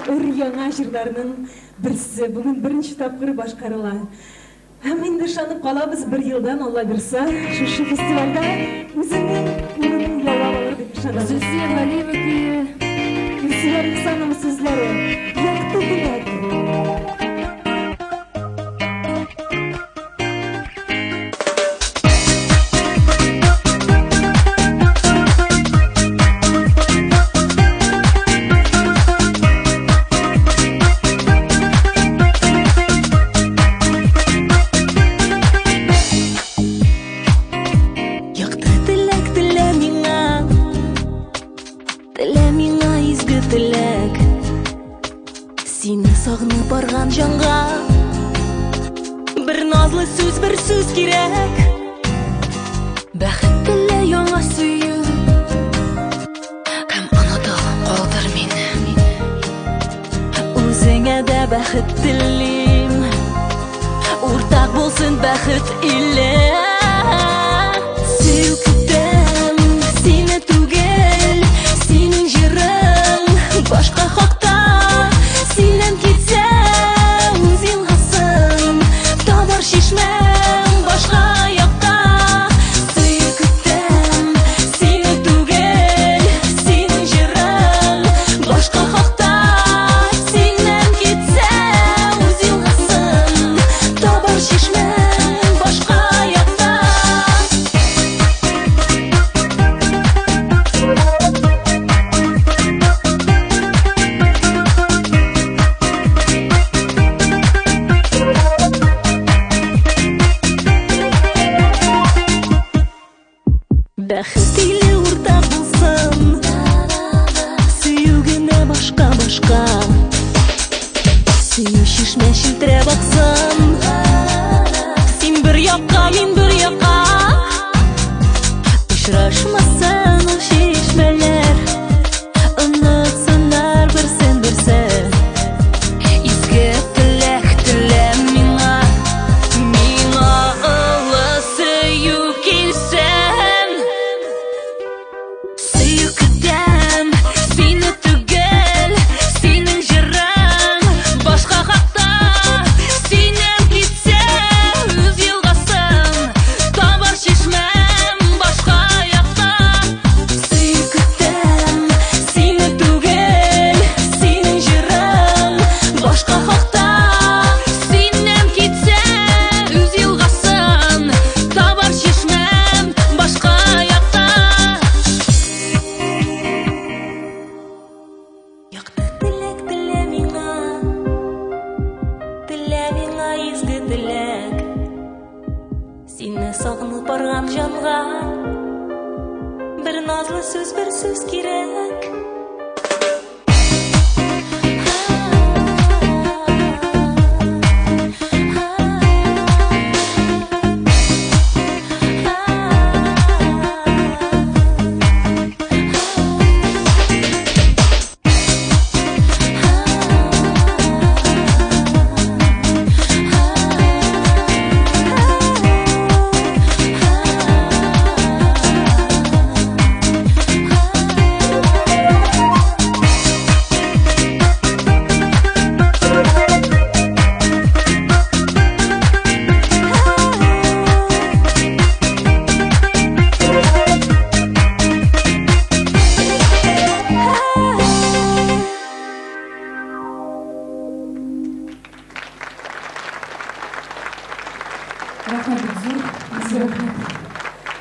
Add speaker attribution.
Speaker 1: өр яңа жырларынын бирси бүгүн биринчи тапкыр башкарыла. Һәм инде ышанып калабыз, бир жылдан Алла бирса, шушы фестивалда өзүнүн урунун яулап алыр деп ышанабыз.
Speaker 2: Зөзия Галиева күйі.
Speaker 1: Гүлсия Рөхсанова сөзләре, якты теләк.
Speaker 3: Теләк, сине сагынып барган жанга бер назлы сүз, бер сүз кирәк. Бәхет теле яңа сөю, һәм оныта калдыр мине. Үзеңә дә бәхет телим, уртак булсын бәхет иле. Башка хакта синен китсә, үз елгасың табар шишмәң башка якта. Сөю көтәм сине түгел, синең җырың башка хакта. Синен китсә, үз елгасың табар шишмәң башка якта. Бәхет иле уртак булсын, сөю генә башка. Сөю шишмә челтерәп аксын, син бер якка, мин бер якка. Очрашмасын ул шишмәләр, онытсыннар берсен-берсе. Изге теләк теләм миңа олы сөю килсен. Сөю көтәм сине түгел, синең җырың башка хакта. Синен китсә, үз елгасың табар шишмәм башка якта. Сөю көтәм сине түгел, синең җырың башка хакта. Синен китсә, үз елгасың табар шишмәм башка якта. Якты теләк телә миңа изге теләк. Сине сагынып барган жанга бер назлы сүз, бер сүз кирәк.
Speaker 1: Рахмет, Гүлсия.